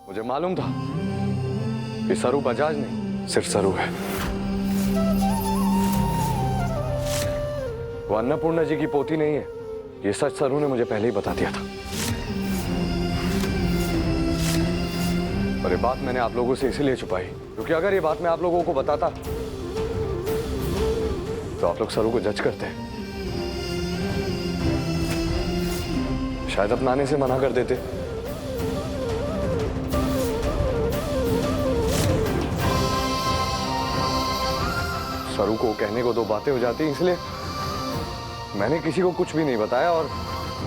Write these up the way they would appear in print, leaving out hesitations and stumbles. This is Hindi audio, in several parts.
मुझे मालूम था कि सरू बजाज नहीं, सिर्फ सरू है। वो अन्नपूर्णा जी की पोती नहीं है, ये सच सरू ने मुझे पहले ही बता दिया था। और ये बात मैंने आप लोगों से इसीलिए छुपाई क्योंकि अगर ये बात मैं आप लोगों को बताता तो आप लोग सरू को जज करते, शायद अपनाने से मना कर देते। सरू को कहने को दो बातें हो जाती, इसलिए मैंने किसी को कुछ भी नहीं बताया। और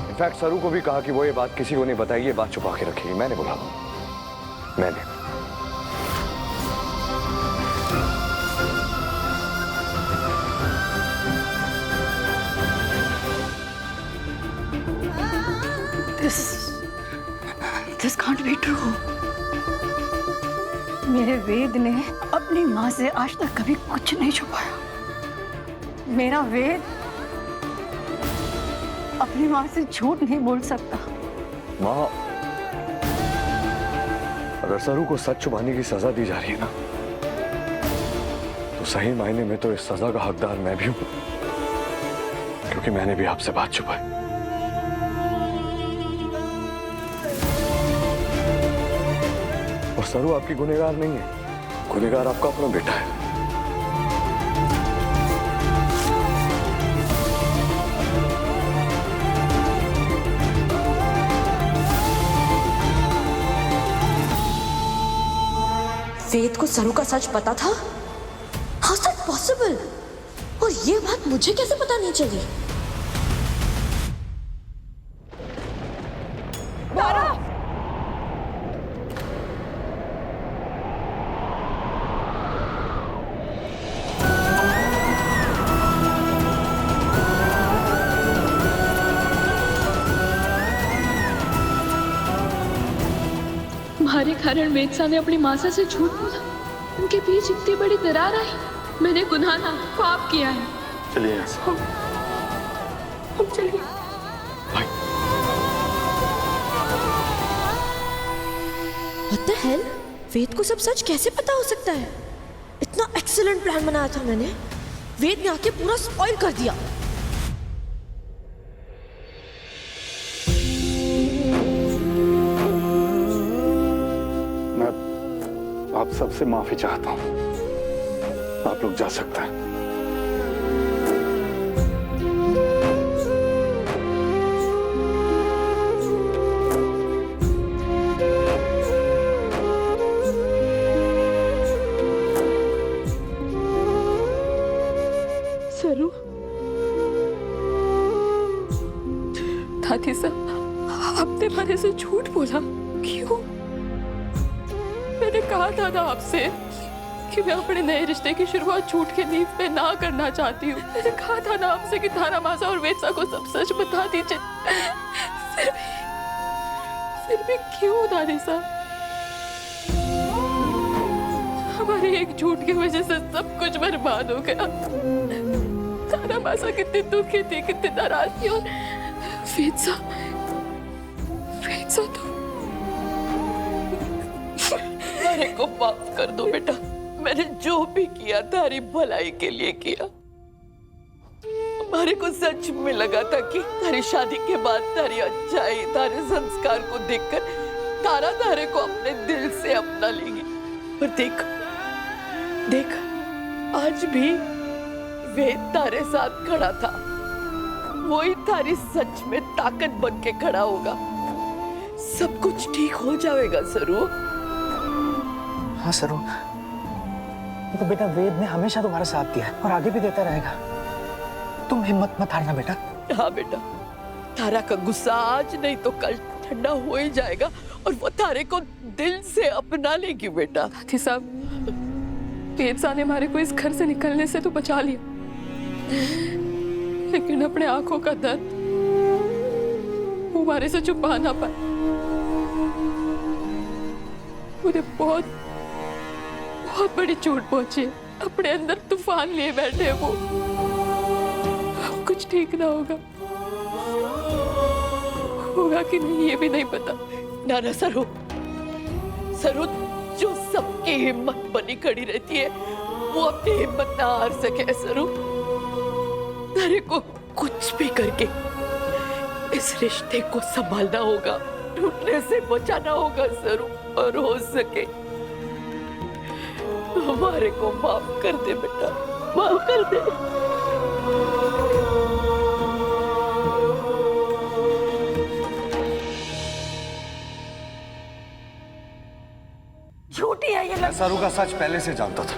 इनफैक्ट सरू को भी कहा कि वो ये बात किसी को नहीं बताएगी, ये बात छुपा के रखेगी। मैंने बोला, मैंने। This can't be true. मेरे वेद ने अपनी माँ से आज तक कभी कुछ नहीं छुपाया। मेरा वेद अपनी माँ से झूठ नहीं बोल सकता। माँ, अगर सरू को सच छुपाने की सजा दी जा रही है ना, तो सही मायने में तो इस सजा का हकदार मैं भी हूं, क्योंकि मैंने भी आपसे बात छुपाई। और सरू आपकी गुनहगार नहीं है, गुनहगार आपका अपना बेटा है। वेद को सरू का सच पता था? How is that possible? और ये बात मुझे कैसे पता नहीं चली? हमारे कारण वेदसा ने अपनी मासा से झूठ बोला, उनके बीच इतनी बड़ी दरार आई। मैंने गुनाह ना पाप किया है। चलिए यहाँ से। हम चलिए। भाई। What the hell? वेद को सब सच कैसे पता हो सकता है? इतना एक्सीलेंट प्लान बनाया था मैंने, वेद ने आके पूरा स्पॉइल कर दिया। आप सबसे माफी चाहता हूं, आप लोग जा सकते हैं। सरू, दादी साहब, आपने मेरे से झूठ बोला, क्यों? मैंने कहा था ना आपसे कि मैं अपने नए रिश्ते की शुरुआत झूठ के नींव पे ना करना चाहती हूँ। मैंने कहा था ना आपसे कि तारा मासा और वेदसा को सब सच बता दीजिए। फिर भी क्यों दादी साहब? हमारे एक झूठ की वजह से सब कुछ बर्बाद हो गया। तारा मासा कितनी दुखी थी, कितनी नाराज थी, और वेदसा तो मेरे को माफ कर दो बेटा। मैंने जो भी किया तारी भलाई के लिए किया। हमारे को सच में लगा था कि तारी शादी के बाद तारी अच्छाई, तारे संस्कार को देखकर तारा तारे को अपने दिल से अपना लेगी। और देख आज भी वेद तारे साथ खड़ा था। वही तारी सच में ताकत बन के खड़ा होगा। सब कुछ ठीक हो जाएगा सरू। हाँ सरू, तो बेटा वेद ने हमेशा तुम्हारा साथ दिया है और आगे भी देता रहेगा। तुम हिम्मत मत हारना बेटा। हाँ बेटा, तारा का गुस्सा आज नहीं तो कल ठंडा हो ही जाएगा और वो तारे को दिल से अपना लेगी बेटा। दादी साहब, वेदसा ने हमारे को इस घर से निकलने से तो बचा लिया, लेकिन अपने आंखों का दर्द वो हमारे से छुपा ना पाए। मुझे बहुत बड़ी चोट पहुंची, अपने अंदर तूफान लिए बैठे वो। अब कुछ ठीक ना होगा कि नहीं ये भी नहीं पता। नाना सरू, सरुद जो सबकी हिम्मत बनी खड़ी रहती है वो अपनी हिम्मत ना हार सके सरू। तारे को कुछ भी करके इस रिश्ते को संभालना होगा, टूटने से बचाना होगा सरू। और हो सके हमारे को माफ कर दे बेटा, माफ कर दे। झूठी है ये मैं सरू का सच पहले से जानता था।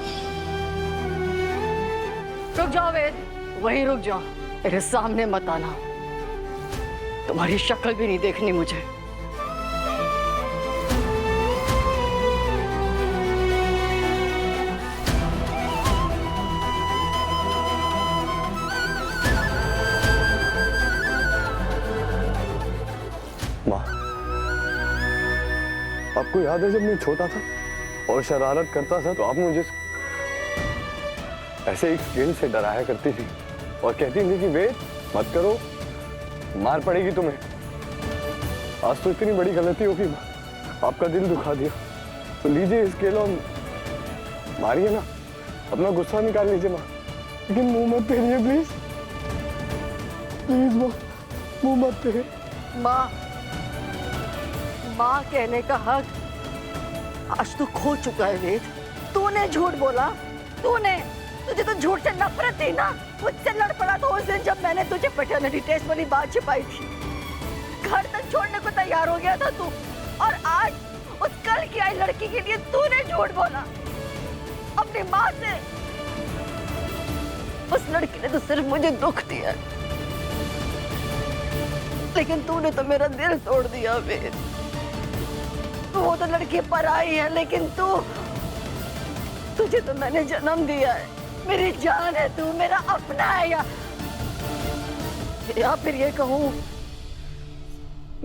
रुक जाओ वेद, वहीं रुक जाओ, मेरे सामने मत आना। तुम्हारी शक्ल भी नहीं देखनी मुझे। माँ, आपको याद है जब मैं छोटा था और शरारत करता था तो आप मुझे ऐसे एक स्केल से डराया करती थी और कहती थी कि वेद मत करो, मार पड़ेगी तुम्हें। आज तो इतनी बड़ी गलती होगी माँ, आपका दिल दुखा दिया। तो लीजिए स्केल और मारिए ना, अपना गुस्सा निकाल लीजिए माँ, लेकिन मुंह मत फेरिए प्लीज, प्लीज माँ, मुंह मत फेरिए। माँ, माँ कहने का हक आज तो खो चुका है वेद। तूने झूठ बोला, तूने, तुझे तो झूठ से नफरत थी ना। मुझसे लड़ पड़ा तो उस दिन जब मैंने तुझे पैटर्निटी टेस्ट वाली बात छिपाई थी। घर तक छोड़ने को तैयार हो गया था तू, और आज उस कल की आई लड़की के लिए तूने झूठ बोला अपनी माँ से। उस लड़की ने तो सिर्फ मुझे दुख दिया, लेकिन तूने तो मेरा दिल तोड़ दिया वेद। वो तो लड़की पराई है, लेकिन तुझे तो मैंने जन्म दिया है, मेरी जान है तू, मेरा अपना है। या फिर ये कहूं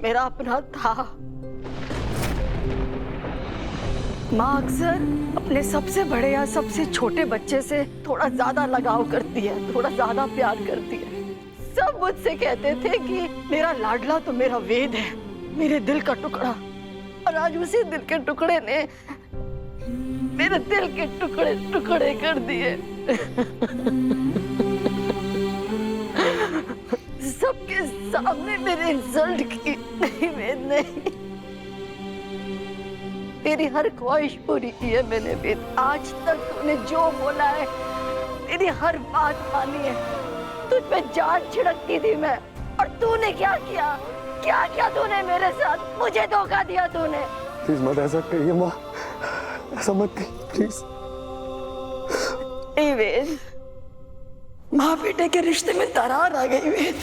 मेरा अपना था। माँ अक्सर अपने सबसे बड़े या सबसे छोटे बच्चे से थोड़ा ज्यादा लगाव करती है, थोड़ा ज्यादा प्यार करती है। सब मुझसे कहते थे कि मेरा लाडला तो मेरा वेद है, मेरे दिल का टुकड़ा। और आज उसी दिल के टुकड़े ने मेरे दिल के टुकड़े टुकड़े कर दिए। सबके सामने मेरे इंसल्ट की। नहीं वेद, नहीं, तेरी हर ख्वाहिश पूरी की है मैंने वेद। आज तक तूने जो बोला है तेरी हर बात मानी है। तुझ पे जान छिड़कती थी मैं, और तूने क्या किया? क्या किया तूने मेरे साथ? मुझे धोखा दिया तूने। प्लीज मत ऐसा कहिए माँ, ऐसा मत कहिए प्लीज। वेद, माँ बेटे के रिश्ते में दरार आ गई वेद।